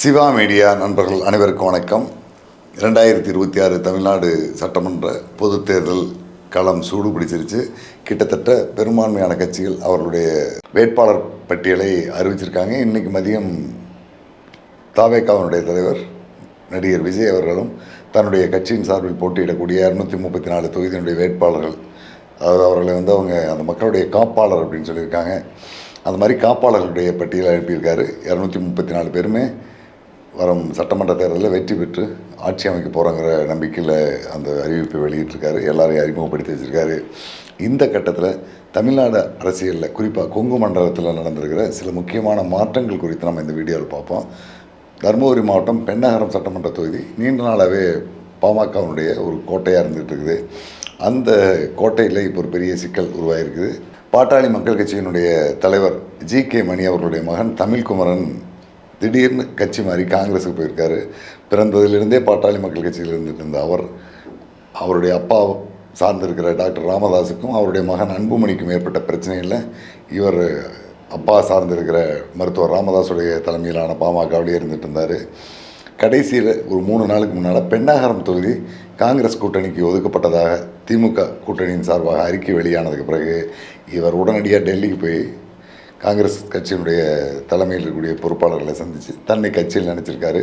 Siva media நண்பர்கள் அனைவருக்கும் வணக்கம். 2026 தமிழ்நாடு சட்டமன்ற பொதுத் தேர்தல் களம் சூடு பிடிச்சிருச்சு. கிட்டத்தட்ட பெரும்பான்மையான கட்சிகள் அவர்களுடைய வேட்பாளர் பட்டியலை அறிவிச்சிருக்காங்க. இன்றைக்கி மதியம் தாவேகாவினுடைய தலைவர் நடிகர் விஜய் அவர்களும் தன்னுடைய கட்சியின் சார்பில் போட்டியிடக்கூடிய 234 தொகுதியினுடைய வேட்பாளர்கள், அதாவது அவர்களை அவங்க அந்த மக்களுடைய காப்பாளர் அப்படின்னு சொல்லியிருக்காங்க. அந்த மாதிரி காப்பாளர்களுடைய பட்டியலை அனுப்பியிருக்காரு. 234 பேருமே வரும் சட்டமன்ற தேர்தலில் வெற்றி பெற்று ஆட்சி அமைக்க போகிறாங்கிற நம்பிக்கையில் அந்த அறிவிப்பை வெளியிட்டிருக்காரு. எல்லாரையும் அறிமுகப்படுத்தி வச்சுருக்காரு. இந்த கட்டத்தில் தமிழ்நாடு அரசியலில் குறிப்பாக கொங்கு மண்டலத்தில் நடந்திருக்கிற சில முக்கியமான மாற்றங்கள் குறித்து நம்ம இந்த வீடியோவில் பார்ப்போம். தருமபுரி மாவட்டம் பெண்ணகரம் சட்டமன்ற தொகுதி நீண்ட நாளாகவே பாமகவினுடைய ஒரு கோட்டையாக இருந்துகிட்டு இருக்குது. அந்த கோட்டையில் இப்போ ஒரு பெரிய சிக்கல் உருவாகிருக்குது. பாட்டாளி மக்கள் கட்சியினுடைய தலைவர் ஜி.கே. மணி அவர்களுடைய மகன் தமிழ்குமரன் திடீர்னு கட்சி மாறி காங்கிரஸுக்கு போயிருக்காரு. பிறந்ததிலிருந்தே பாட்டாளி மக்கள் கட்சியில் இருந்துட்டு இருந்த அவருடைய அப்பா சார்ந்திருக்கிற டாக்டர் ராமதாஸுக்கும் அவருடைய மகன் அன்புமணிக்கும் ஏற்பட்ட பிரச்சனையில் இவர் அப்பா சார்ந்திருக்கிற மருத்துவர் ராமதாஸுடைய தலைமையிலான பாமகவிலே இருந்துட்டு இருந்தார். கடைசியில் ஒரு 3 நாளுக்கு முன்னால் பெண்ணகரம் தொகுதி காங்கிரஸ் கூட்டணிக்கு ஒதுக்கப்பட்டதாக திமுக கூட்டணியின் சார்பாக அறிக்கை வெளியானதுக்கு பிறகு இவர் உடனடியாக டெல்லிக்கு போய் காங்கிரஸ் கட்சியினுடைய தலைமையில் இருக்கக்கூடிய பொறுப்பாளர்களை சந்தித்து தன்னை கட்சியில் நினச்சிருக்காரு.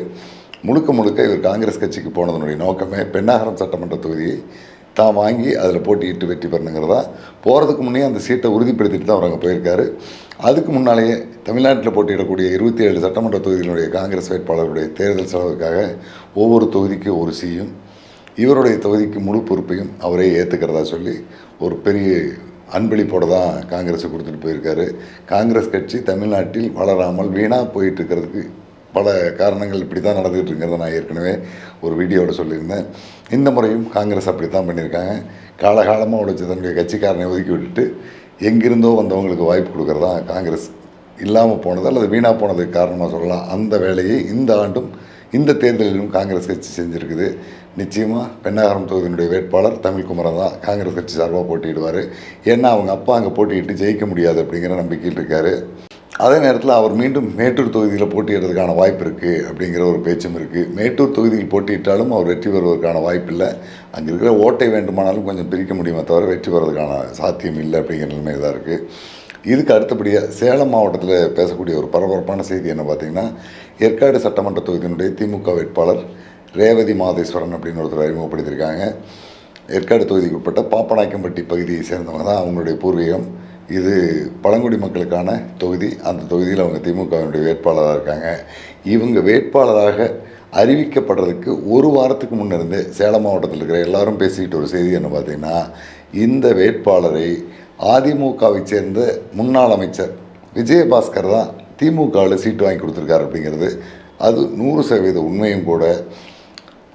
முழுக்க இவர் காங்கிரஸ் கட்சிக்கு போனதனுடைய நோக்கமே பெண்ணகரம் சட்டமன்ற தொகுதியை தான் வாங்கி அதில் போட்டியிட்டு வெற்றி பெறணுங்கிறதா. போகிறதுக்கு முன்னே அந்த சீட்டை உறுதிப்படுத்திட்டு தான் அவர் அங்கே போயிருக்காரு. அதுக்கு முன்னாலேயே தமிழ்நாட்டில் போட்டியிடக்கூடிய 27 சட்டமன்ற தொகுதிகளுடைய காங்கிரஸ் வேட்பாளர்களுடைய தேர்தல் செலவுக்காக ஒவ்வொரு தொகுதிக்கு ஒரு சியும் இவருடைய தொகுதிக்கு முழு பொறுப்பையும் அவரே ஏற்றுக்கிறதா சொல்லி ஒரு பெரிய அன்பளிப்போடு தான் காங்கிரஸை கொடுத்துட்டு போயிருக்காரு. காங்கிரஸ் கட்சி தமிழ்நாட்டில் வளராமல் வீணாக போயிட்டுருக்கிறதுக்கு பல காரணங்கள் இப்படி தான் நடந்துகிட்டு இருக்கிறத நான் ஏற்கனவே ஒரு வீடியோவில் சொல்லியிருந்தேன். இந்த முறையும் காங்கிரஸ் அப்படி தான் பண்ணியிருக்காங்க. காலகாலமாக உழைச்சி தன்னுடைய கட்சிக்காரனை ஒதுக்கி விட்டுட்டு எங்கிருந்தோ வந்தவங்களுக்கு வாய்ப்பு கொடுக்குறதா காங்கிரஸ் இல்லாமல் போனது அல்லது வீணாக போனதுக்கு காரணமாக சொல்லலாம். அந்த வேலையை இந்த ஆண்டும் இந்த தேர்தலிலும் காங்கிரஸ் கட்சி செஞ்சுருக்குது. நிச்சயமாக பெண்ணகரம் தொகுதியினுடைய வேட்பாளர் தமிழ்குமரன் தான் காங்கிரஸ் கட்சி சார்பாக போட்டியிடுவார். ஏன்னா அவங்க அப்பா அங்கே போட்டியிட்டு ஜெயிக்க முடியாது அப்படிங்கிற நம்பிக்கையில் இருக்கார். அதே நேரத்தில் அவர் மீண்டும் மேட்டூர் தொகுதியில் போட்டியிடுறதுக்கான வாய்ப்பு இருக்குது அப்படிங்கிற ஒரு பேச்சும் இருக்குது. மேட்டூர் தொகுதியில் போட்டியிட்டாலும் அவர் வெற்றி பெறுவதற்கான வாய்ப்பு இல்லை. அங்கே இருக்கிற ஓட்டை வேண்டுமானாலும் கொஞ்சம் பிரிக்க முடியுமே தவிர வெற்றி பெறுவதற்கான சாத்தியம் இல்லை அப்படிங்கிற நிலைமை தான் இருக்குது. இதுக்கு அடுத்தபடியாக சேலம் மாவட்டத்தில் பேசக்கூடிய ஒரு பரபரப்பான செய்தி என்ன பார்த்திங்கன்னா, ஏற்காடு சட்டமன்ற தொகுதியினுடைய திமுக வேட்பாளர் ரேவதி மாதேஸ்வரன் அப்படின்னு ஒருத்தர் அறிமுகப்படுத்தியிருக்காங்க. ஏற்காடு தொகுதிக்கு உட்பட்ட பாப்பநாயக்கம்பட்டி பகுதியை சேர்ந்தவங்க தான் அவங்களுடைய பூர்வீகம். இது பழங்குடி மக்களுக்கான தொகுதி. அந்த தொகுதியில் அவங்க திமுகவினுடைய வேட்பாளராக இருக்காங்க. இவங்க வேட்பாளராக அறிவிக்கப்படுறதுக்கு ஒரு வாரத்துக்கு முன்னிருந்தே சேலம் மாவட்டத்தில் இருக்கிற எல்லாரும் பேசிக்கிட்ட ஒரு செய்தி என்ன பார்த்திங்கன்னா, இந்த வேட்பாளரை அதிமுகவை சேர்ந்த முன்னாள் அமைச்சர் விஜயபாஸ்கர் தான் திமுகவில் சீட்டு வாங்கி கொடுத்துருக்காரு அப்படிங்கிறது. அது 100% உண்மையும் கூட.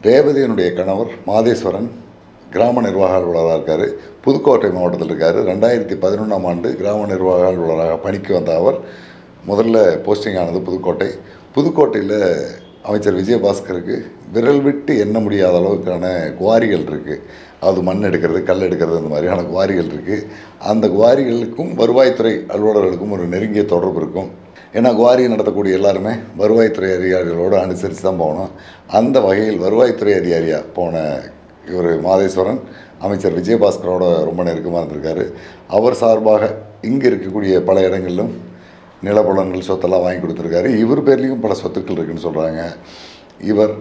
ரேவதியினுடைய கணவர் மாதேஸ்வரன் கிராம நிர்வாக அலுவலராக இருக்கார். புதுக்கோட்டை மாவட்டத்தில் இருக்கார். 2011ஆம் ஆண்டு கிராம நிர்வாக அலுவலராக பணிக்கு வந்த அவர் முதல்ல போஸ்டிங் ஆனது புதுக்கோட்டையில் அமைச்சர் விஜயபாஸ்கருக்கு விரல் விட்டு எண்ண முடியாத அளவுக்கான குவாரிகள் இருக்குது. அது மண் எடுக்கிறது, கல் எடுக்கிறது, அந்த மாதிரியான குவாரிகள் இருக்குது. அந்த குவாரிகளுக்கும் வருவாய்த்துறை அலுவலர்களுக்கும் ஒரு நெருங்கிய தொடர்பு இருக்கும். ஏன்னா குவாரியை நடத்தக்கூடிய எல்லாருமே வருவாய்த்துறை அதிகாரிகளோடு அனுசரித்து தான் போகணும். அந்த வகையில் வருவாய்த்துறை அதிகாரியாக போன இவர் மாதேஸ்வரன் அமைச்சர் விஜயபாஸ்கரோட ரொம்ப நெருக்கமாக இருந்திருக்காரு. அவர் சார்பாக இங்கே இருக்கக்கூடிய பல இடங்களிலும் நிலப்புலன்கள் சொத்தெல்லாம் வாங்கி கொடுத்துருக்காரு. இவர் பேர்லேயும் பல சொத்துக்கள் இருக்குதுன்னு சொல்கிறாங்க. இவர்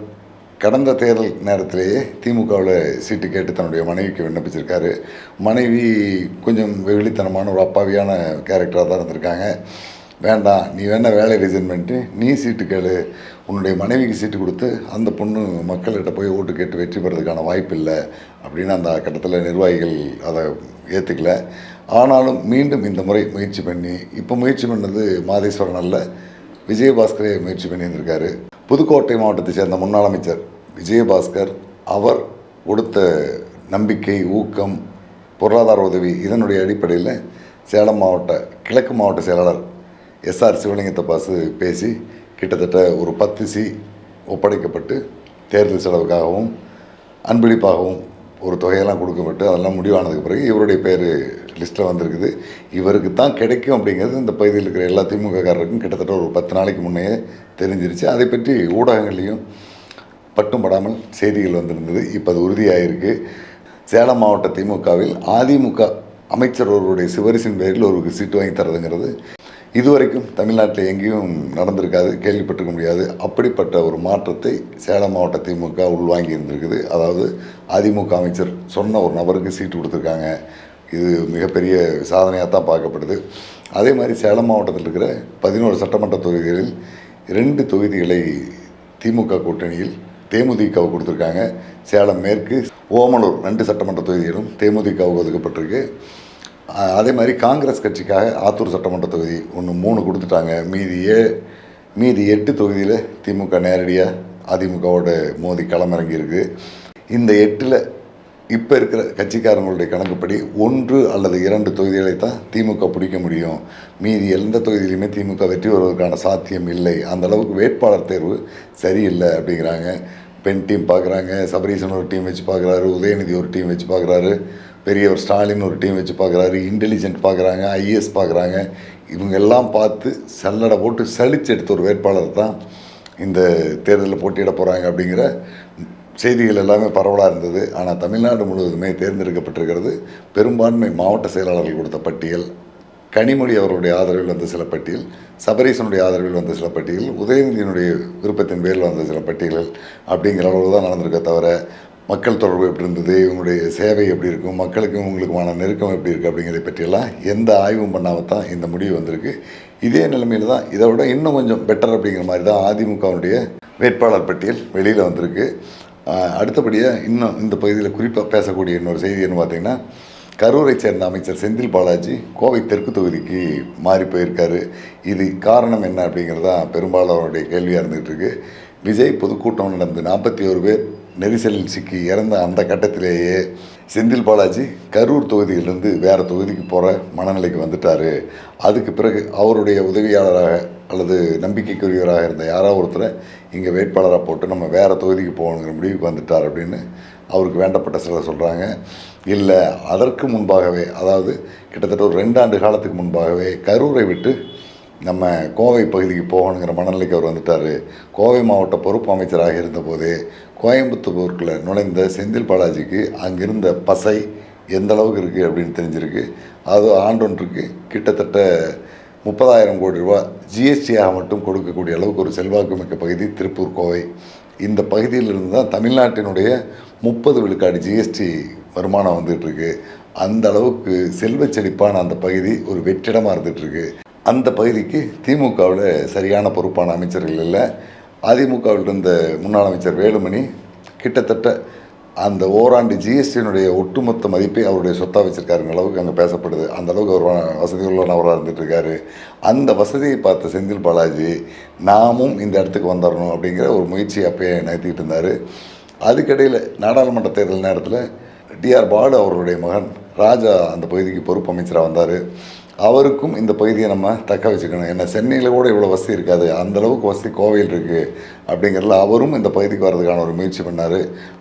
கடந்த தேர்தல் நேரத்திலேயே திமுகவில் சீட்டு கேட்டு தன்னுடைய மனைவிக்கு விண்ணப்பிச்சிருக்காரு. மனைவி கொஞ்சம் வெகுளித்தனமான ஒரு அப்பாவியான கேரக்டராக தான் இருந்திருக்காங்க. வேண்டாம், நீ வேணால் வேலை ரிசைன் பண்ணிட்டு நீ சீட்டு கேளு, உன்னுடைய மனைவிக்கு சீட்டு கொடுத்து அந்த பொண்ணு மக்கள்கிட்ட போய் ஓட்டு கேட்டு வெற்றி பெறதுக்கான வாய்ப்பு இல்லை அப்படின்னு அந்த கட்டத்தில் நிர்வாகிகள் அதை ஏற்றுக்கல. ஆனாலும் மீண்டும் இந்த முறை முயற்சி பண்ணி, இப்போ முயற்சி பண்ணது மாதேஸ்வரன் அல்ல, விஜயபாஸ்கரே முயற்சி பண்ணியிருந்திருக்காரு. புதுக்கோட்டை மாவட்டத்தை சேர்ந்த முன்னாள் அமைச்சர் விஜயபாஸ்கர் அவர் கொடுத்த நம்பிக்கை, ஊக்கம், பொருளாதார உதவி இதனுடைய அடிப்படையில் சேலம் மாவட்ட கிழக்கு மாவட்ட செயலாளர் எஸ்ஆர் சிவலிங்கத்தை பேசி கிட்டத்தட்ட ஒரு 10 சி ஒப்படைக்கப்பட்டு தேர்தல் செலவுக்காகவும் அன்பளிப்பாகவும் ஒரு தொகையெல்லாம் கொடுக்கப்பட்டு அதெல்லாம் முடிவானதுக்கு பிறகு இவருடைய பேர் லிஸ்ட்டில் வந்திருக்குது. இவருக்கு தான் கிடைக்கும் அப்படிங்கிறது இந்த பகுதியில் இருக்கிற எல்லா திமுககாரருக்கும் கிட்டத்தட்ட ஒரு 10 நாளைக்கு முன்னையே தெரிஞ்சிருச்சு. அதை பற்றி ஊடகங்கள்லேயும் பட்டும் படாமல் செய்திகள் வந்திருந்தது. இப்போ அது உறுதியாயிருக்கு. சேலம் மாவட்ட திமுகவில் அதிமுக அமைச்சர் ஒருவருடைய சிவரிசின் பேரில் ஒரு சீட்டு வாங்கி தரதுங்கிறது இதுவரைக்கும் தமிழ்நாட்டில் எங்கேயும் நடந்திருக்காது, கேள்விப்பட்டிருக்க முடியாது. அப்படிப்பட்ட ஒரு மாற்றத்தை சேலம் மாவட்ட திமுக உள்வாங்கி இருந்திருக்குது. அதாவது அதிமுக அமைச்சர் சொன்ன ஒரு நபருக்கு சீட்டு கொடுத்துருக்காங்க. இது மிகப்பெரிய சாதனையாக தான் பார்க்கப்படுது. அதே மாதிரி சேலம் மாவட்டத்தில் இருக்கிற 11 சட்டமன்ற தொகுதிகளில் 2 தொகுதிகளை திமுக கூட்டணியில் தேமுதிகவை கொடுத்துருக்காங்க. சேலம் மேற்கு, ஓமலூர் 2 சட்டமன்ற தொகுதிகளும் தேமுதிகவுக்கு ஒதுக்கப்பட்டிருக்கு. அதே மாதிரி காங்கிரஸ் கட்சிக்காக ஆத்தூர் சட்டமன்ற தொகுதி 3 கொடுத்துட்டாங்க. மீதி 8 தொகுதியில் திமுக நேரடியாக அதிமுகவோட மோதி களமிறங்கியிருக்கு. இந்த 8ல் இப்போ இருக்கிற கட்சிக்காரங்களுடைய கணக்குப்படி 1 அல்லது 2 தொகுதிகளை தான் திமுக பிடிக்க முடியும். மீதி எந்த தொகுதியிலையுமே திமுக வெற்றி வருவதற்கான சாத்தியம் இல்லை. அந்த அளவுக்கு வேட்பாளர் தேர்வு சரியில்லை அப்படிங்கிறாங்க. பெண் டீம் பார்க்குறாங்க, சபரீசன் ஒரு டீம் வச்சு பார்க்குறாரு, உதயநிதி ஒரு டீம் வச்சு பார்க்குறாரு, பெரியவர் ஸ்டாலின் ஒரு டீம் வச்சு பார்க்குறாரு, இன்டெலிஜென்ட் பார்க்குறாங்க, ஐஏஎஸ் பார்க்குறாங்க. இவங்க எல்லாம் பார்த்து சல்லடை போட்டு சலிச்சு எடுத்த ஒரு வேட்பாளர் தான் இந்த தேர்தலில் போட்டியிட போகிறாங்க அப்படிங்கிற செய்திகள் எல்லாமே பரவலாக இருந்தது. ஆனால் தமிழ்நாடு முழுவதுமே தேர்ந்தெடுக்கப்பட்டிருக்கிறது பெரும்பான்மை மாவட்ட செயலாளர்கள் கொடுத்த பட்டியல், கனிமொழி அவர்களுடைய ஆதரவில் வந்த சில பட்டியல், சபரீசனுடைய ஆதரவில் வந்த சில பட்டியல், உதயநிதியினுடைய விருப்பத்தின் பேரில் வந்த சில பட்டியல்கள் அப்படிங்கிற அளவு தான் நடந்திருக்க தவிர மக்கள் தொடர்பு எப்படி இருந்தது, இவங்களுடைய சேவை எப்படி இருக்கும், மக்களுக்கும் இவங்களுக்குமான நெருக்கம் எப்படி இருக்குது அப்படிங்கிறத பற்றியெல்லாம் எந்த ஆய்வும் பண்ணாமல் தான் இந்த முடிவு வந்திருக்கு. இதே நிலைமையில் தான் இதை விட இன்னும் கொஞ்சம் பெட்டர் அப்படிங்கிற மாதிரி தான் அதிமுகவுடைய வேட்பாளர் பட்டியல் வெளியில் வந்திருக்கு. அடுத்தபடியாக இன்னும் இந்த பகுதியில் குறிப்பாக பேசக்கூடிய இன்னொரு செய்தி என்ன பார்த்திங்கன்னா, கரூரை சேர்ந்த அமைச்சர் செந்தில் பாலாஜி கோவை தெற்கு தொகுதிக்கு மாறி போயிருக்காரு. இது காரணம் என்ன அப்படிங்கிறதான் பெரும்பாலானவருடைய கேள்வியாக இருந்துகிட்டு இருக்கு. விஜய் பொதுக்கூட்டம் நடந்து 41 பேர் நெரிசலில் சிக்கி இறந்த அந்த கட்டத்திலேயே செந்தில் பாலாஜி கரூர் தொகுதியிலிருந்து வேறு தொகுதிக்கு போகிற மனநிலைக்கு வந்துட்டார். அதுக்கு பிறகு அவருடைய உதவியாளராக அல்லது நம்பிக்கைக்குரியவராக இருந்த யாராவது ஒருத்தரை இங்கே வேட்பாளராக போட்டு நம்ம வேறு தொகுதிக்கு போகணுங்கிற முடிவுக்கு வந்துட்டார் அப்படின்னு அவருக்கு வேண்டப்பட்ட சிலர் சொல்கிறாங்க. இல்லை, அதற்கு முன்பாகவே, அதாவது கிட்டத்தட்ட ஒரு 2 ஆண்டு காலத்துக்கு முன்பாகவே கரூரை விட்டு நம்ம கோவை பகுதிக்கு போகணுங்கிற மனநிலைக்கு அவர் வந்துட்டார். கோவை மாவட்ட பொறுப்பு அமைச்சராக இருந்தபோதே கோயம்புத்தூருக்குள்ளே நுழைந்த செந்தில் பாலாஜிக்கு அங்கிருந்த பசை எந்த அளவுக்கு இருக்குது அப்படின்னு தெரிஞ்சிருக்கு. அது ஆண்டொன்றுக்கு கிட்டத்தட்ட 30,000 கோடி ரூபா ஜிஎஸ்டியாக மட்டும் கொடுக்கக்கூடிய அளவுக்கு ஒரு செல்வாக்கு மிக்க பகுதி திருப்பூர், கோவை. இந்த பகுதியிலிருந்து தான் தமிழ்நாட்டினுடைய 30 விழுக்காடு ஜிஎஸ்டி வருமானம் வந்துகிட்ருக்கு. அந்த அளவுக்கு செல்வ செழிப்பான அந்த பகுதி ஒரு வெற்றிடமாக இருந்துகிட்ருக்கு. அந்த பகுதிக்கு திமுகவில் சரியான பொறுப்பான அமைச்சர்கள் இல்லை. அதிமுகவில் இருந்த முன்னாள் அமைச்சர் வேலுமணி கிட்டத்தட்ட அந்த ஓராண்டு ஜிஎஸ்டியினுடைய ஒட்டுமொத்த மதிப்பை அவருடைய சொத்தாக வச்சுருக்காருங்கிற அளவுக்கு அங்கே பேசப்படுது. அந்த அளவுக்கு அவர் வசதி உள்ளவராக இருந்துகிட்ருக்காரு. அந்த வசதியை பார்த்த செந்தில் பாலாஜி நாமும் இந்த இடத்துக்கு வந்துடணும் அப்படிங்கிற ஒரு முயற்சியை அப்பயே நடத்திக்கிட்டு இருந்தார். அதுக்கிடையில் நாடாளுமன்ற தேர்தல் நேரத்தில் டிஆர் பாலு அவர்களுடைய மகன் ராஜா அந்த பகுதிக்கு பொறுப்பு அமைச்சராக வந்தார். அவருக்கும் இந்த பகுதியை நம்ம தக்க வச்சுக்கணும், ஏன்னா சென்னையில் கூட இவ்வளோ வசதி இருக்காது, அந்தளவுக்கு வசதி கோவையில் இருக்குது அப்படிங்கிறதுல அவரும் இந்த பகுதிக்கு வர்றதுக்கான ஒரு முயற்சி பண்ணார்.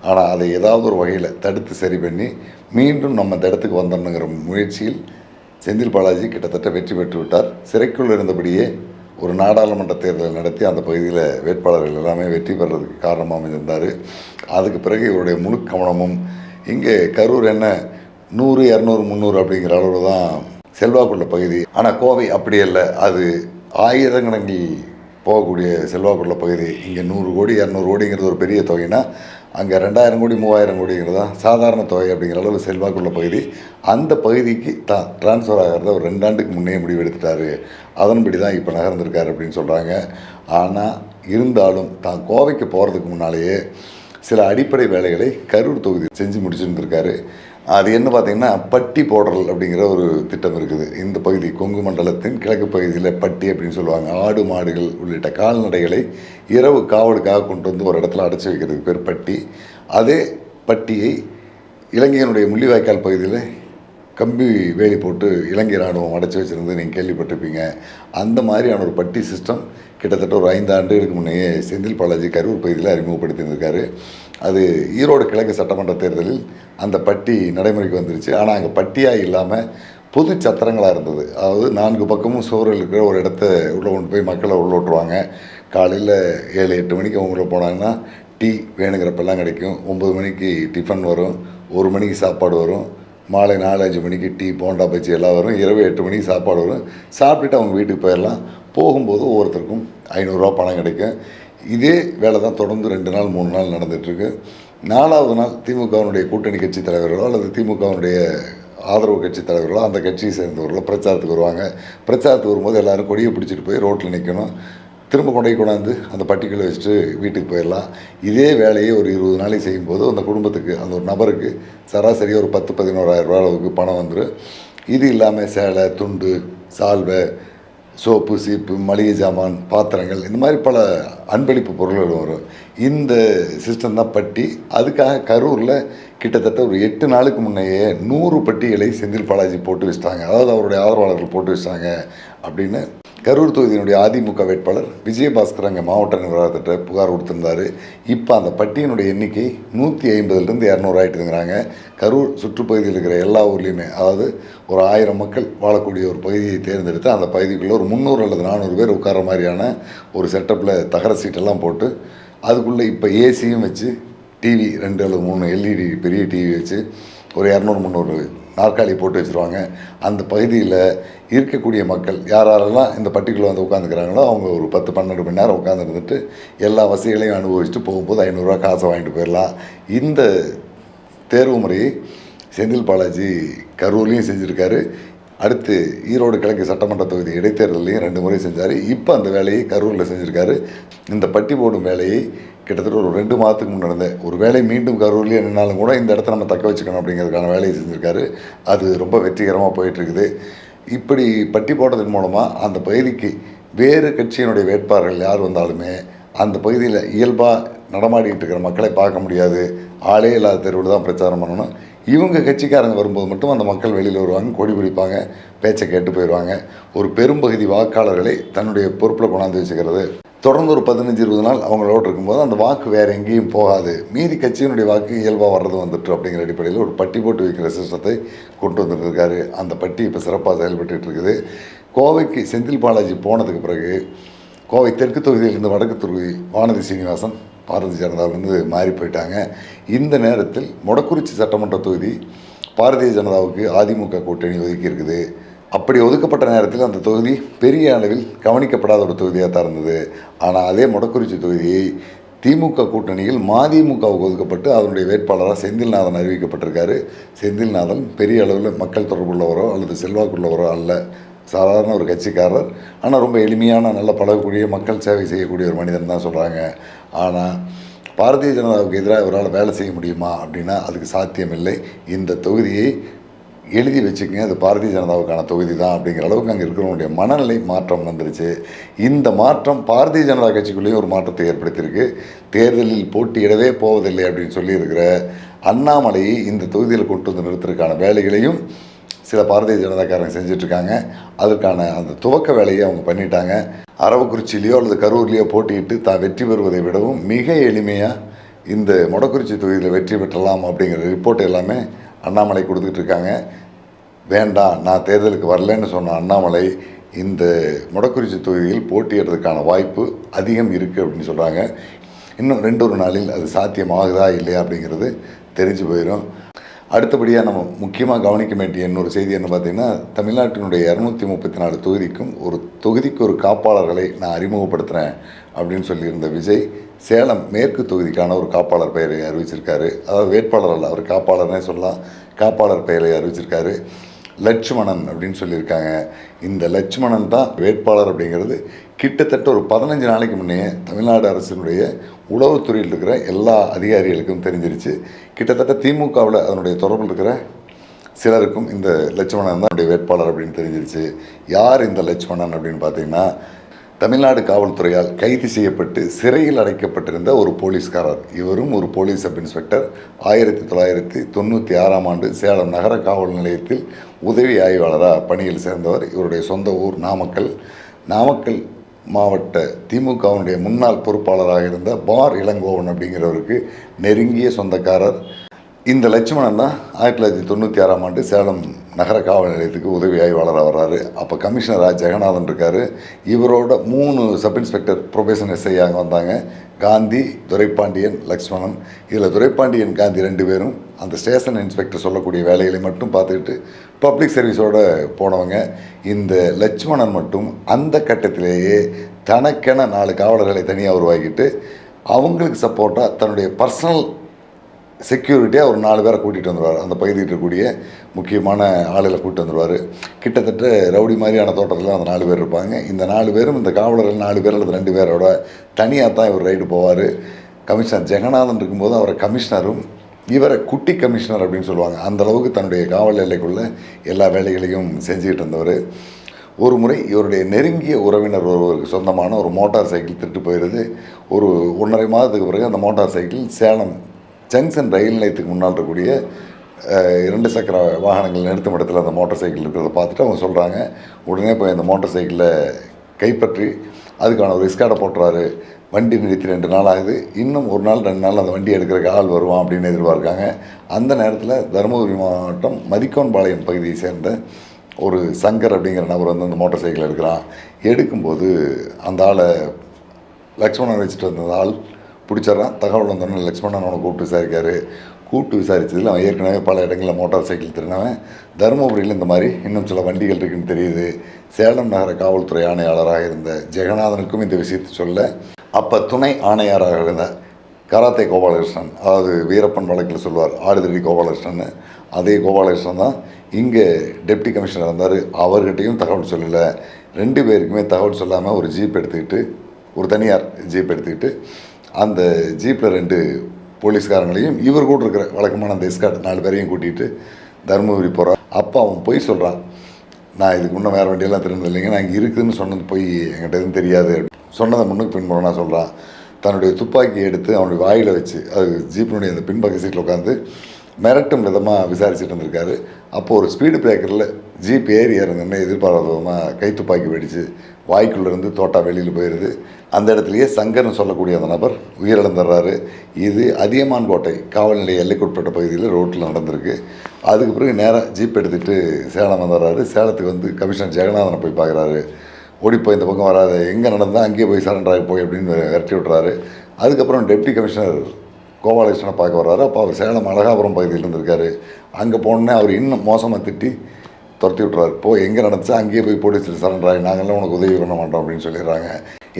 ஆனால் அதை ஏதாவது ஒரு வகையில் தடுத்து சரி பண்ணி மீண்டும் நம்ம இந்த இடத்துக்கு வந்துடணுங்கிற முயற்சியில் செந்தில் பாலாஜி கிட்டத்தட்ட வெற்றி பெற்று விட்டார். சிறைக்குள் இருந்தபடியே ஒரு நாடாளுமன்ற தேர்தலை நடத்தி அந்த பகுதியில் வேட்பாளர்கள் எல்லாமே வெற்றி பெறதுக்கு காரணமாக அமைந்திருந்தார். அதுக்கு பிறகு இவருடைய முழு கவனமும் இங்கே கரூர் என்ன 100, 200, 300 அப்படிங்கிற அளவில் தான் செல்வாக்குள்ள பகுதி. ஆனால் கோவை அப்படி இல்லை, அது ஆயிரக்கணக்கில் போகக்கூடிய செல்வாக்குள்ள பகுதி. இங்கே 100 கோடி 200 கோடிங்கிறது ஒரு பெரிய தொகைனா, அங்கே 2000 கோடி 3000 கோடிங்கிறது தான் சாதாரண தொகை அப்படிங்கிற அளவு செல்வாக்குள்ள பகுதி. அந்த பகுதிக்கு தான் டிரான்ஸ்ஃபர் ஆகிறத ஒரு 2 ஆண்டுக்கு முன்னே முடிவெடுத்துட்டார். அதன்படி தான் இப்போ நகர்ந்திருக்காரு அப்படின்னு சொல்கிறாங்க. ஆனால் இருந்தாலும் தான் கோவைக்கு போகிறதுக்கு முன்னாலேயே சில அடிப்படை வேலைகளை கரூர் தொகுதி செஞ்சு முடிச்சுருந்துருக்காரு. அது என்ன பார்த்திங்கன்னா, பட்டி போடுறல் அப்படிங்கிற ஒரு திட்டம் இருக்குது. இந்த பகுதி கொங்கு மண்டலத்தின் கிழக்கு பகுதியில் பட்டி அப்படின்னு சொல்லுவாங்க. ஆடு மாடுகள் உள்ளிட்ட கால்நடைகளை இரவு காவலுக்காக கொண்டு வந்து ஒரு இடத்துல அடைச்சி வைக்கிறதுக்கு பேர் பட்டி. அதே பட்டியை இலங்கையினுடைய முள்ளிவாய்க்கால் பகுதியில் கம்பி வேலி போட்டு இலங்கை இராணுவம் அடைச்சி வச்சுருந்து நீங்கள் கேள்விப்பட்டிருப்பீங்க. அந்த மாதிரியான ஒரு பட்டி சிஸ்டம் கிட்டத்தட்ட ஒரு 5 ஆண்டுகளுக்கு முன்னையே செந்தில் பாலாஜி கரூர் பகுதியில் அறிமுகப்படுத்தியிருக்காரு. அது ஈரோடு கிழக்கு சட்டமன்ற தேர்தலில் அந்த பட்டி நடைமுறைக்கு வந்துருச்சு. ஆனால் அங்கே பட்டியாக இல்லாமல் பொது சத்திரங்களாக இருந்தது. அதாவது 4 பக்கமும் சுவர்கள் இருக்கிற ஒரு இடத்த உள்ளே கொண்டு போய் மக்களை உள்ள விட்ருவாங்க. காலையில் 7, 8 மணிக்கு அவங்க உள்ளே போனாங்கன்னா டீ வேணுங்கிறப்பெல்லாம் கிடைக்கும். 9 மணிக்கு டிஃபன் வரும், 1 மணிக்கு சாப்பாடு வரும், மாலை 4, 5 மணிக்கு டீ, போண்டா, பஜ்ஜி எல்லாம் வரும், இரவு 8 மணிக்கு சாப்பாடு வரும். சாப்பிட்டுட்டு அவங்க வீட்டுக்கு போயிடலாம். போகும்போது ஒவ்வொருத்தருக்கும் ரூ. 500 பணம் கிடைக்கும். இதே வேலை தான் தொடர்ந்து 2 நாள் 3 நாள் நடந்துகிட்ருக்கு. 4வது நாள் திமுகவினுடைய கூட்டணி கட்சி தலைவர்களோ அல்லது திமுகவினுடைய ஆதரவு கட்சி தலைவர்களோ அந்த கட்சியை சேர்ந்தவர்களோ பிரச்சாரத்துக்கு வருவாங்க. பிரச்சாரத்துக்கு வரும்போது எல்லோரும் கொடியை பிடிச்சிட்டு போய் ரோட்டில் நிற்கணும். திரும்ப கொண்டாந்து அந்த பட்டிக்குள்ளே வச்சுட்டு வீட்டுக்கு போயிடலாம். இதே வேலையை ஒரு 20 நாளைக்கு செய்யும்போது அந்த குடும்பத்துக்கு, அந்த ஒரு நபருக்கு சராசரியாக ஒரு 10-11,000 ரூபா அளவுக்கு பணம் வந்துடும். இது இல்லாமல் சேலை, துண்டு, சால்வை, சோப்பு, சீப்பு, மளிகை சாமான், பாத்திரங்கள், இந்த மாதிரி பல அன்பளிப்பு பொருள்கள் வரும். இந்த சிஸ்டம் தான் பட்டி. அதுக்காக கரூரில் கிட்டத்தட்ட ஒரு 8 நாளுக்கு முன்னையே 100 பட்டிகளை செந்தில் பாலாஜி போட்டு வச்சிட்டாங்க. அதாவது அவருடைய ஆதரவாளர்கள் போட்டு வச்சிட்டாங்க அப்படின்னு கரூர் தொகுதியினுடைய அதிமுக வேட்பாளர் விஜயபாஸ்கர் அங்கே மாவட்ட நிர்வாகத்திட்ட புகார் கொடுத்துருந்தார். இப்போ அந்த பட்டியினுடைய எண்ணிக்கை 150லேருந்து 200 ஆகிட்டுங்கிறாங்க. கரூர் சுற்றுப்பகுதியில் இருக்கிற எல்லா ஊர்லேயுமே, அதாவது ஒரு 1000 மக்கள் வாழக்கூடிய ஒரு பகுதியை தேர்ந்தெடுத்து அந்த பகுதிக்குள்ளே ஒரு 300 அல்லது 400 பேர் உட்கார மாதிரியான ஒரு செட்டப்பில் தகர சீட்டெல்லாம் போட்டு அதுக்குள்ளே இப்போ ஏசியும் வச்சு டிவி 2 அல்லது 3 எல்இடி பெரிய டிவி வச்சு ஒரு 200-300 நாற்காலி போட்டு வச்சுருவாங்க. அந்த பகுதியில் இருக்கக்கூடிய மக்கள் யாரெல்லாம் இந்த பட்டிக்குள்ளே வந்து உட்காந்துக்கிறாங்களோ அவங்க ஒரு 10-12 மணி நேரம் உட்காந்துருந்துட்டு எல்லா வசதிகளையும் அனுபவிச்சுட்டு போகும்போது 500 காசை வாங்கிட்டு போயிடலாம். இந்த தேர்வு முறையை செந்தில் பாலாஜி கரூர்லேயும் செஞ்சுருக்காரு. அடுத்து ஈரோடு கிழக்கு சட்டமன்ற தொகுதி இடைத்தேர்தலையும் 2 முறை செஞ்சார். இப்போ அந்த வேலையை கரூரில் செஞ்சுருக்காரு. இந்த பட்டி போடும் வேலையை கிட்டத்தட்ட ஒரு 2 மாதத்துக்கு முன்னாடி ஒரு வேலை மீண்டும் கரூர்லேயே நின்னாலும் கூட இந்த இடத்த நம்ம தக்க வச்சுக்கணும் அப்படிங்கிறதுக்கான வேலையை செஞ்சுருக்காரு. அது ரொம்ப வெற்றிகரமாக போயிட்டுருக்குது. இப்படி பட்டி போடுறதன் மூலமாக அந்த பகுதிக்கு வேறு கட்சியினுடைய வேட்பாளர்கள் யார் வந்தாலுமே அந்த பகுதியில் இயல்பாக நடமாடிக்கிட்டு இருக்கிற மக்களை பார்க்க முடியாது. ஆளே இல்லாத தெருவில் தான் பிரச்சாரம் பண்ணணும். இவங்க கட்சிக்காரங்க வரும்போது மட்டும் அந்த மக்கள் வெளியில் வருவாங்க, கொடி பிடிப்பாங்க, பேச்சை கேட்டு போயிடுவாங்க. ஒரு பெரும்பகுதி வாக்காளர்களை தன்னுடைய பொறுப்பில் கொண்டாந்து வச்சுக்கிறது. தொடர்ந்து ஒரு 15-20 நாள் அவங்களோட இருக்கும்போது அந்த வாக்கு வேறு எங்கேயும் போகாது. மீதி கட்சியினுடைய வாக்கு இயல்பாக வர்றது வந்துட்டு அப்படிங்கிற அடிப்படையில் ஒரு பட்டி போட்டு வைக்கிற சிஸ்டத்தை கொண்டு வந்துருக்காரு. அந்த பட்டி இப்போ சிறப்பாக செயல்பட்டு இருக்குது. கோவைக்கு செந்தில் பாலாஜி போனதுக்கு பிறகு கோவை தெற்கு தொகுதியிலிருந்து வடக்கு தொகுதி வானதி சீனிவாசன் பாரதிய ஜனதாவிலிருந்து மாறி போயிட்டாங்க. இந்த நேரத்தில் மொடக்குறிச்சி சட்டமன்ற தொகுதி பாரதிய ஜனதாவுக்கு அதிமுக கூட்டணி ஒதுக்கி இருக்குது. அப்படி ஒதுக்கப்பட்ட நேரத்தில் அந்த தொகுதி பெரிய அளவில் கவனிக்கப்படாத ஒரு தொகுதியாக தான் இருந்தது. ஆனால் அதே மொடக்குறிச்சி தொகுதியை திமுக கூட்டணியில் மதிமுகவுக்கு ஒதுக்கப்பட்டு அதனுடைய வேட்பாளராக செந்தில்நாதன் அறிவிக்கப்பட்டிருக்காரு. செந்தில்நாதன் பெரிய அளவில் மக்கள் தொடர்புள்ளவரோ அல்லது செல்வாக்குள்ளவரோ அல்ல, சாதாரண ஒரு கட்சிக்காரர். ஆனால் ரொம்ப எளிமையான, நல்ல பழகக்கூடிய, மக்கள் சேவை செய்யக்கூடிய ஒரு மனிதன் தான் சொல்கிறாங்க. ஆனால் பாரதிய ஜனதாவுக்கு எதிராக இவரால் வேலை செய்ய முடியுமா அப்படின்னா அதுக்கு சாத்தியமில்லை. இந்த தொகுதியை எழுதி வச்சுக்கங்க, அது பாரதிய ஜனதாவுக்கான தொகுதி தான் அப்படிங்கிற அளவுக்கு அங்கே இருக்கிறவங்களுடைய மனநிலை மாற்றம் வந்துருச்சு. இந்த மாற்றம் பாரதிய ஜனதா கட்சிக்குள்ளேயும் ஒரு மாற்றத்தை ஏற்படுத்தியிருக்கு. தேர்தலில் போட்டியிடவே போவதில்லை அப்படின்னு சொல்லியிருக்கிற அண்ணாமலையை இந்த தொகுதியில் கொண்டு வந்து நிறுத்துறதுக்கான வேலைகளையும் சில பாரதிய ஜனதாக்காரங்க செஞ்சிட்ருக்காங்க. அதற்கான அந்த துவக்க வேலையை அவங்க பண்ணிட்டாங்க. அரவக்குறிச்சியிலையோ அல்லது கரூர்லேயோ போட்டியிட்டு தான் வெற்றி பெறுவதை விடவும் மிக எளிமையாக இந்த மொடக்குறிச்சி தொகுதியில் வெற்றி பெற்றலாம் அப்படிங்கிற ரிப்போர்ட் எல்லாமே அண்ணாமலை கொடுத்துக்கிட்டு இருக்காங்க. வேண்டாம், நான் தேர்தலுக்கு வரலன்னு சொன்ன அண்ணாமலை இந்த மொடக்குறிச்சி தொகுதியில் போட்டியிடுறதுக்கான வாய்ப்பு அதிகம் இருக்குது அப்படின்னு சொல்கிறாங்க. இன்னும் 2 நாளில் அது சாத்தியமாகுதா இல்லையா அப்படிங்கிறது தெரிஞ்சு போயிடும். அடுத்தபடியாக நம்ம முக்கியமாக கவனிக்க வேண்டிய இன்னொரு செய்தி என்ன பார்த்திங்கன்னா, தமிழ்நாட்டினுடைய 234 தொகுதிக்கும் ஒரு தொகுதிக்கு ஒரு காப்பாளர்களை நான் அறிமுகப்படுத்துகிறேன் அப்படின்னு சொல்லியிருந்த விஜய் சேலம் மேற்கு தொகுதிக்கான ஒரு காப்பாளர் பெயரை அறிவிச்சிருக்காரு. அதாவது வேட்பாளர் அல்ல, அவர் காப்பாளர்னே சொல்லலாம். காப்பாளர் பெயரை அறிவிச்சிருக்காரு. லட்சுமணன் அப்படின்னு சொல்லியிருக்காங்க. இந்த லட்சுமணன் தான் வேட்பாளர் அப்படிங்கிறது கிட்டத்தட்ட ஒரு 15 நாளைக்கு முன்னே தமிழ்நாடு அரசினுடைய உளவுத்துறையில் இருக்கிற எல்லா அதிகாரிகளுக்கும் தெரிஞ்சிருச்சு. கிட்டத்தட்ட திமுகவில் அதனுடைய தொடர்பில் இருக்கிற சிலருக்கும் இந்த லட்சுமணன் தான் வேட்பாளர் அப்படின்னு தெரிஞ்சிருச்சு. யார் இந்த லட்சுமணன் அப்படின்னு பார்த்தீங்கன்னா, தமிழ்நாடு காவல்துறையால் கைது செய்யப்பட்டு சிறையில் அடைக்கப்பட்டிருந்த ஒரு போலீஸ்காரர். இவரும் ஒரு போலீஸ் சப் இன்ஸ்பெக்டர். 1996ஆம் ஆண்டு சேலம் நகர காவல் நிலையத்தில் உதவி ஆய்வாளராக பணியில் சேர்ந்தவர். இவருடைய சொந்த ஊர் நாமக்கல். நாமக்கல் மாவட்ட திமுகவினுடைய முன்னாள் பொறுப்பாளராக இருந்த பார் இளங்கோவன் அப்படிங்கிறவருக்கு நெருங்கிய சொந்தக்காரர். இந்த லட்சுமணன் தான் 1996ஆம் ஆண்டு சேலம் நகர காவல் நிலையத்துக்கு உதவி ஆய்வாளராக வர்றாரு. அப்போ கமிஷனராக ஜெகநாதன் இருக்கார். இவரோட 3 சப் இன்ஸ்பெக்டர் ப்ரொபேஷன் எஸ்ஐ அங்கே வந்தாங்க. காந்தி, துரைப்பாண்டியன், லக்ஷ்மணன். இதில் துரைப்பாண்டியன், காந்தி 2 பேரும் அந்த ஸ்டேஷன் இன்ஸ்பெக்டர் சொல்லக்கூடிய வேலைகளை மட்டும் பார்த்துக்கிட்டு பப்ளிக் சர்வீஸோடு போனவங்க. இந்த லட்சுமணன் மட்டும் அந்த கட்டத்திலேயே தனக்கென 4 காவலர்களை தனியாக உருவாக்கிட்டு அவங்களுக்கு சப்போர்ட்டாக தன்னுடைய பர்சனல் செக்யூரிட்டியாக ஒரு 4 பேரை கூட்டிகிட்டு வந்துடுவார். அந்த பகுதியில் இருக்கக்கூடிய முக்கியமான ஆளுகளை கூப்பிட்டு வந்துடுவார். கிட்டத்தட்ட ரவுடி மாதிரியான தோட்டத்தில் அந்த 4 பேர் இருப்பாங்க. இந்த 4 பேரும் இந்த காவலர்கள் 4 பேர் அல்லது 2 பேரோட தனியாக தான் இவர் ரைடு போவார். கமிஷனர் ஜெகநாதன் இருக்கும்போது அவரை கமிஷனரும் இவரை குட்டி கமிஷனர் அப்படின்னு சொல்லுவாங்க. அந்தளவுக்கு தன்னுடைய காவல் எல்லைக்குள்ளே எல்லா வேலைகளையும் செஞ்சுக்கிட்டு இருந்தவர். ஒரு முறை இவருடைய நெருங்கிய உறவினர் ஒருவருக்கு சொந்தமான ஒரு மோட்டார் சைக்கிள் திருட்டு போயிடுது. ஒரு 1.5 மாதத்துக்கு பிறகு அந்த மோட்டார் சைக்கிள் சேலம் ஜங்ஷன் ரயில் நிலையத்துக்கு முன்னால் இருக்கக்கூடிய 2 சக்கர வாகனங்கள் நிறுத்தும் இடத்துல அந்த மோட்டார் சைக்கிள் இருக்கிறத பார்த்துட்டு அவங்க சொல்கிறாங்க. உடனே போய் அந்த மோட்டார் சைக்கிளை கைப்பற்றி அதுக்கான ஒரு ரிஸ்கார்டை போட்டுறாரு. வண்டி நிறுத்தி 2 நாள் ஆகுது. இன்னும் 1 நாள் 2 நாள் அந்த வண்டி எடுக்கிறக்கு ஆள் வருவான் அப்படின்னு எதிர்பார்க்காங்க. அந்த நேரத்தில் தருமபுரி மாவட்டம் மதிக்கோன்பாளையம் பகுதியை சேர்ந்த ஒரு சங்கர் அப்படிங்கிற நபர் வந்து அந்த மோட்டார் சைக்கிள் எடுக்கிறான். எடுக்கும்போது அந்த ஆளை லக்ஷ்மணன் வச்சுட்டு வந்த ஆள் பிடிச்சிட்றான். தகவல் வந்தோடனே லக்ஷ்மணன் அவனை கூப்பிட்டு விசாரித்ததில் அவன் ஏற்கனவே பல இடங்களில் மோட்டார் சைக்கிள் திருநவன். தருமபுரியில் இந்த மாதிரி இன்னும் சில வண்டிகள் இருக்குன்னு தெரியுது. சேலம் நகர காவல்துறை ஆணையாளராக இருந்த ஜெகநாதனுக்கும் இந்த விஷயத்தை சொல்ல, அப்போ துணை ஆணையாளராக இருந்த கராத்தே கோபாலகிருஷ்ணன், அதாவது வீரப்பன் வழக்கில் சொல்வார் ஆடுதடி கோபாலகிருஷ்ணன், அதே கோபாலகிருஷ்ணன் தான் இங்கே டெப்டி கமிஷனர் இருந்தார். அவர்கிட்டையும் தகவல் சொல்லலை. 2 பேருக்குமே தகவல் சொல்லாமல் ஒரு ஜீப் எடுத்துக்கிட்டு, ஒரு தனியார் ஜீப் எடுத்துக்கிட்டு அந்த ஜீப்பில் 2 போலீஸ்காரங்களையும் இவர் கூட இருக்கிற வழக்கமான அந்த எஸ்கார்ட் 4 பேரையும் கூட்டிகிட்டு தருமபுரி போகிறார். அப்போ அவன் போய் சொல்கிறான், நான் இதுக்கு முன்னே வேறு வண்டியெல்லாம் திருந்தது இல்லைங்க, நான் இங்கே இருக்குதுன்னு சொன்னது போய் என்கிட்ட எதுவும் தெரியாது. சொன்னதை முன்னுக்கு பின்புறனா சொல்கிறான். தன்னுடைய துப்பாக்கியை எடுத்து அவனுடைய வாயில் வச்சு அது ஜீப்பினுடைய அந்த பின்பக்க சீட்டில் உட்காந்து மிரட்டும் விதமாக விசாரிச்சுட்டு இருந்திருக்காரு. அப்போது ஒரு ஸ்பீடு பிரேக்கரில் ஜீப் ஏறி இறங்குன்னு எதிர்பாராத விதமாக கைத்துப்பாக்கி வெடித்து வாய்க்குள்ளேருந்து தோட்டா வெளியில் போயிடுது. அந்த இடத்துலையே சங்கர்னு சொல்லக்கூடிய அந்த நபர் உயிரிழந்துடுறாரு. இது அதியமான் கோட்டை காவல் நிலைய எல்லைக்குட்பட்ட பகுதியில் ரோட்டில் நடந்திருக்கு. அதுக்கு பிறகு நேராக ஜீப் எடுத்துகிட்டு சேலம் வந்துடுறாரு. சேலத்துக்கு வந்து கமிஷனர் ஜெகநாதனை போய் பார்க்குறாரு. ஓடிப்போய் இந்த பக்கம் வராது, எங்கே நடந்தால் அங்கேயே போய் சரண்டராக போய் அப்படின்னு விரட்டி விட்றாரு. அதுக்கப்புறம் டெப்டி கமிஷனர் கோபாலகிருஷ்ணனை பார்க்க வர்றாரு. அப்போ அவர் சேலம் அழகாபுரம் பகுதியில் இருந்திருக்காரு. அங்கே போனோன்னே அவர் இன்னும் மோசமாக திட்டி துரத்தி விட்றாரு. எங்கே நடந்துச்சா அங்கேயே போய் போலீஸில் சரண்டராகி நாங்கள்லாம் உனக்கு உதவி பண்ண மாட்டோம் அப்படின்னு சொல்லிடுறாங்க.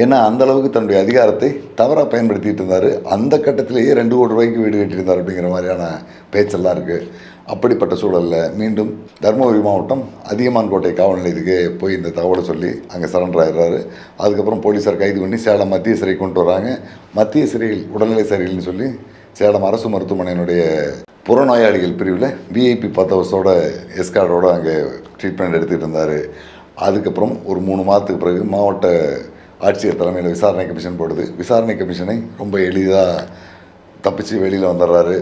ஏன்னா அந்தளவுக்கு தன்னுடைய அதிகாரத்தை தவறாக பயன்படுத்திகிட்டு இருந்தார். அந்த கட்டத்திலேயே 2 கோடி ரூபாய்க்கு வீடு கட்டியிருந்தார் அப்படிங்கிற மாதிரியான பேச்செல்லாம் இருக்குது. அப்படிப்பட்ட சூழலில் மீண்டும் தருமபுரி மாவட்டம் அதியமான் கோட்டை காவல் நிலையத்துக்கு போய் இந்த தகவலை சொல்லி அங்கே சரண்டர் ஆகிடுறாரு. அதுக்கப்புறம் போலீஸார் கைது பண்ணி சேலம் மத்திய சிறை கொண்டு வராங்க. மத்திய சிறையில் உடல்நிலை சரியில்லைன்னு சொல்லி சேலம் அரசு மருத்துவமனையினுடைய புறநோயாளிகள் பிரிவில் விஐபி 10 வருஷோட எஸ்கார்டோடு அங்கே ட்ரீட்மெண்ட் எடுத்துகிட்டு இருந்தார். அதுக்கப்புறம் ஒரு 3 மாதத்துக்கு பிறகு மாவட்ட ஆட்சியர் தலைமையில் விசாரணை கமிஷன் போடுது. விசாரணை கமிஷனை ரொம்ப எளிதாக தப்பிச்சு வெளியில் வந்துடுறாரு.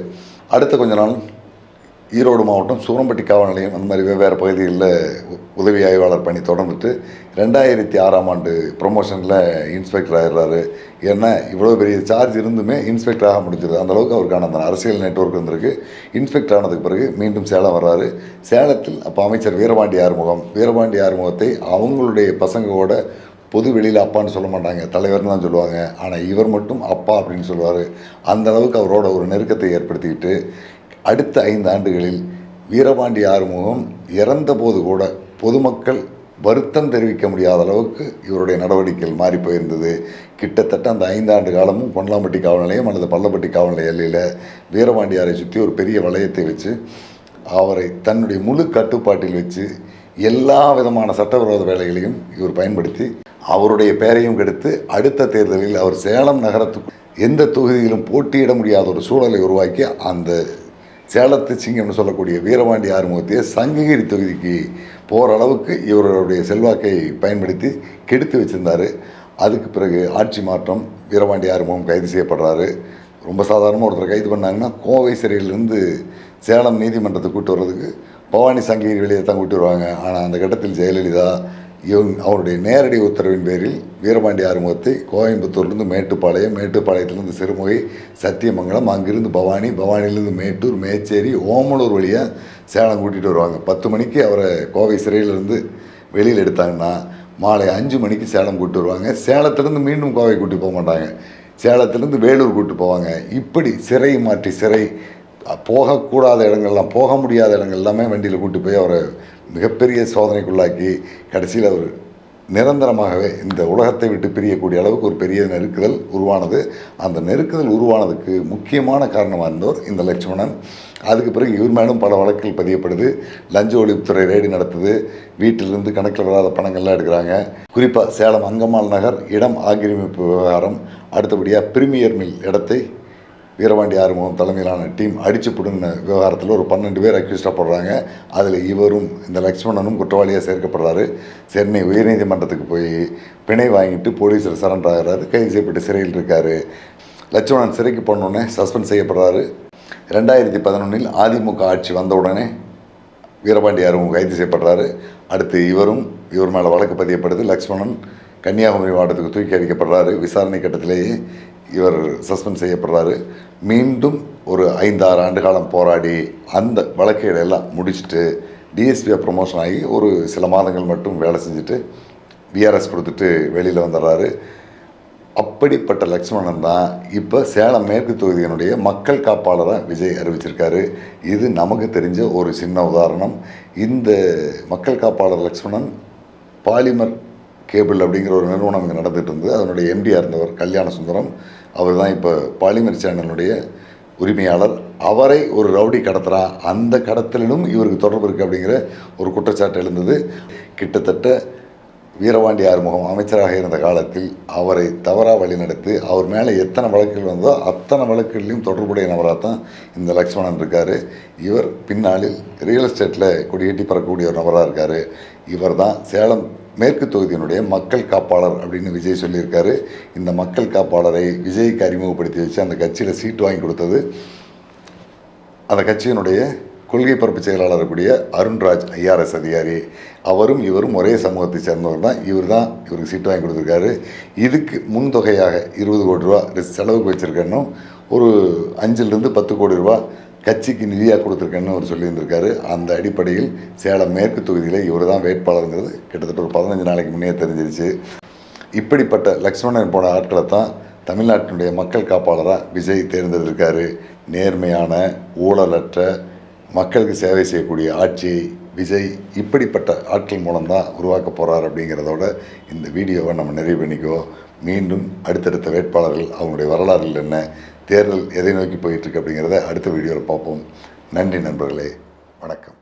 அடுத்த கொஞ்ச நாள் ஈரோடு மாவட்டம் சூரம்பட்டி காவல் நிலையம் அந்த மாதிரி வெவ்வேறு பகுதிகளில் உதவி ஆய்வாளர் பணி தொடர்ந்துட்டு 2006ஆம் ஆண்டு ப்ரொமோஷனில் இன்ஸ்பெக்டர் ஆகிடுறாரு. ஏன்னா இவ்வளோ பெரிய சார்ஜ் இருந்துமே இன்ஸ்பெக்டர் ஆக முடிஞ்சது. அந்தளவுக்கு அவருக்கான அந்த அரசியல் நெட்வொர்க் இருந்திருக்கு. இன்ஸ்பெக்டர் ஆனதுக்கு பிறகு மீண்டும் சேலம் வர்றாரு. சேலத்தில் அப்போ அமைச்சர் வீரபாண்டி ஆறுமுகத்தை அவங்களுடைய பசங்களோட பொது வெளியில் அப்பான்னு சொல்ல மாட்டாங்க, தலைவர்னு தான் சொல்லுவாங்க. ஆனால் இவர் மட்டும் அப்பா அப்படின்னு சொல்லுவார். அந்தளவுக்கு அவரோட ஒரு நெருக்கத்தை ஏற்படுத்திக்கிட்டு அடுத்த 5 ஆண்டுகளில் வீரபாண்டி ஆறுமுகம் இறந்தபோது கூட பொதுமக்கள் வருத்தம் தெரிவிக்க முடியாத அளவுக்கு இவருடைய நடவடிக்கைகள் மாறி போயிருந்தது. கிட்டத்தட்ட அந்த 5 ஆண்டு காலமும் பொன்லாம்பட்டி காவல் நிலையம் அல்லது பள்ளப்பட்டி காவல் நிலைய எல்லையில் வீரபாண்டியாரை சுற்றி ஒரு பெரிய வளையத்தை வச்சு அவரை தன்னுடைய முழு கட்டுப்பாட்டில் வச்சு எல்லா விதமான சட்டவிரோத வேலைகளையும் இவர் பயன்படுத்தி அவருடைய பெயரையும் கெடுத்து அடுத்த தேர்தலில் அவர் சேலம் நகரத்துக்கு எந்த தொகுதியிலும் போட்டியிட முடியாத ஒரு சூழலை உருவாக்கி அந்த சேலத்து சிங்கம்னு சொல்லக்கூடிய வீரபாண்டி ஆறுமுகத்தையே சங்ககிரி தொகுதிக்கு போகிற அளவுக்கு இவருடைய செல்வாக்கை பயன்படுத்தி கெடுத்து வச்சுருந்தார். அதுக்கு பிறகு ஆட்சி மாற்றம், வீரபாண்டி ஆறுமுகம் கைது செய்யப்படுறாரு. ரொம்ப சாதாரணமாக ஒருத்தர் கைது பண்ணாங்கன்னா கோவை சிறையிலேருந்து சேலம் நீதிமன்றத்தை கூட்டு வர்றதுக்கு பவானி சங்ககிரி வெளியே தான் கூட்டி வருவாங்க. ஆனால் அந்த கட்டத்தில் ஜெயலலிதா அவருடைய நேரடி உத்தரவின் பேரில் வீரபாண்டி ஆறுமுகத்தை கோயம்புத்தூர்லேருந்து மேட்டுப்பாளையம், மேட்டுப்பாளையத்துலேருந்து சிறுமுகை, சத்தியமங்கலம், அங்கிருந்து பவானி, பவானியிலேருந்து மேட்டூர், மேச்சேரி, ஓமலூர் வழியாக சேலம் கூட்டிகிட்டு வருவாங்க. 10 மணிக்கு அவரை கோவை சிறையிலேருந்து வெளியில் எடுத்தாங்கன்னா மாலை 5 மணிக்கு சேலம் கூப்பிட்டு வருவாங்க. சேலத்துலேருந்து மீண்டும் கோவை கூட்டி போக மாட்டாங்க, சேலத்துலேருந்து வேலூர் கூப்பிட்டு போவாங்க. இப்படி சிறை மாற்றி சிறை போகக்கூடாத இடங்கள்லாம், போக முடியாத இடங்கள் எல்லாமே வண்டியில் கூட்டி போய் அவரை மிகப்பெரிய சோதனைக்குள்ளாக்கி கடைசியில் அவர் நிரந்தரமாகவே இந்த உலகத்தை விட்டு பிரியக்கூடிய அளவுக்கு ஒரு பெரிய நெருக்குதல் உருவானது. அந்த நெருக்குதல் உருவானதுக்கு முக்கியமான காரணமாக இருந்தவர் இந்த லட்சுமணன். அதுக்கு பிறகு இவர் மேலும் பல வழக்குகள் பதியப்படுது. லஞ்ச ஒழிப்புத்துறை ரெய்டு நடத்துது, வீட்டிலிருந்து கணக்கில் வராத பணங்கள்லாம் எடுக்கிறாங்க. குறிப்பாக சேலம் அங்கம்மாள் நகர் இடம் ஆக்கிரமிப்பு விவகாரம், அடுத்தபடியாக பிரிமியர் மில் இடத்தை வீரபாண்டி ஆறுமுகம் தலைமையிலான டீம் அடிச்சு பிடுங்கின விவகாரத்தில் ஒரு 12 பேர் அக்யூஸ்டாக போடுறாங்க. அதில் இவரும் இந்த லக்ஷ்மணனும் குற்றவாளியாக சேர்க்கப்படுறாரு. சென்னை உயர்நீதிமன்றத்துக்கு போய் பிணை வாங்கிட்டு போலீஸில் சரண்டர் ஆகிறாரு, கைது செய்யப்பட்டு சிறையில் இருக்கார். லட்சுமணன் சிறைக்கு போனோடனே சஸ்பெண்ட் செய்யப்படுறாரு. 2011 அதிமுக ஆட்சி வந்த உடனே வீரபாண்டி ஆறுமுகம் கைது செய்யப்படுறாரு. அடுத்து இவர் மேலே வழக்கு பதியப்படுது. லக்ஷ்மணன் கன்னியாகுமரி மாவட்டத்துக்கு தூக்கி அடிக்கப்படுறாரு. விசாரணை கட்டத்திலேயே இவர் சஸ்பெண்ட் செய்யப்படுறாரு. மீண்டும் ஒரு 5-6 ஆண்டு காலம் போராடி அந்த வழக்குகளை எல்லாம் முடிச்சுட்டு டிஎஸ்பியாக ப்ரொமோஷன் ஆகி ஒரு சில மாதங்கள் மட்டும் வேலை செஞ்சுட்டு விஆர்எஸ் கொடுத்துட்டு வெளியில் வந்துடுறாரு. அப்படிப்பட்ட லக்ஷ்மணன் தான் இப்போ சேலம் மேற்கு தொகுதியினுடைய மக்கள் காப்பாளராக விஜய் அறிவிச்சிருக்காரு. இது நமக்கு தெரிஞ்ச ஒரு சின்ன உதாரணம். இந்த மக்கள் காப்பாளர் லக்ஷ்மணன் பாலிமர் கேபிள் அப்படிங்கிற ஒரு நிறுவனம் இங்கே நடந்துகிட்டு இருந்தது. அதனுடைய எம்டியாக இருந்தவர் கல்யாண சுந்தரம். அவர் தான் இப்போ பாலிமர் சேனலுடைய உரிமையாளர். அவரை ஒரு ரவுடி கடத்துறா, அந்த கடத்தலிலும் இவருக்கு தொடர்பு இருக்குது அப்படிங்கிற ஒரு குற்றச்சாட்டு எழுந்தது. கிட்டத்தட்ட வீரபாண்டி ஆறுமுகம் அமைச்சராக இருந்த காலத்தில் அவரை தவறாக வழிநடத்தி அவர் மேலே எத்தனை வழக்குகள் வந்தோ அத்தனை வழக்குகளையும் தொடர்புடைய நபராக தான் இந்த லக்ஷ்மணன் இருக்கார். இவர் பின்னாளில் ரியல் எஸ்டேட்டில் கொடியேட்டி பறக்கக்கூடிய ஒரு நபராக இருக்கார். இவர் தான் சேலம் மேற்கு தொகுதியினுடைய மக்கள் காப்பாளர் அப்படின்னு விஜய் சொல்லியிருக்காரு. இந்த மக்கள் காப்பாளரை விஜய்க்கு அறிமுகப்படுத்தி வச்சு அந்த கட்சியில் சீட்டு வாங்கி கொடுத்தது அந்த கட்சியினுடைய கொள்கை பரப்பு செயலாளர் கூடிய அருண்ராஜ் ஐஆர்எஸ் அதிகாரி. அவரும் இவரும் ஒரே சமூகத்தை சேர்ந்தவர் தான். இவருக்கு சீட்டு வாங்கி கொடுத்துருக்காரு. இதுக்கு முன்தொகையாக 20 கோடி ரூபா செலவுக்கு வச்சுருக்கேன்னு ஒரு 5லிருந்து 10 கோடி ரூபா கட்சிக்கு நிதியாக கொடுத்துருக்கேன்னு அவர் சொல்லியிருந்திருக்காரு. அந்த அடிப்படையில் சேலம் மேற்கு தொகுதியில் இவர் தான் வேட்பாளருங்கிறது கிட்டத்தட்ட ஒரு 15 நாளைக்கு முன்னே தெரிஞ்சிருச்சு. இப்படிப்பட்ட லக்ஷ்மணன் போன ஆட்களை தான் தமிழ்நாட்டினுடைய மக்கள் காப்பாளராக விஜய் தேர்ந்தெடுத்திருக்காரு. நேர்மையான, ஊழலற்ற, மக்களுக்கு சேவை செய்யக்கூடிய ஆட்சியை விஜய் இப்படிப்பட்ட ஆட்கள் மூலம்தான் உருவாக்க போகிறார் அப்படிங்கிறதோட இந்த வீடியோவை நம்ம நிறைவு பண்ணிக்குவோம். மீண்டும் அடுத்தடுத்த வேட்பாளர்கள், அவங்களுடைய வரலாறுகள் என்ன, தேர்தல் எதை நோக்கி போயிட்டுருக்கு அப்படிங்கிறத அடுத்த வீடியோவில் பார்ப்போம். நன்றி நண்பர்களே, வணக்கம்.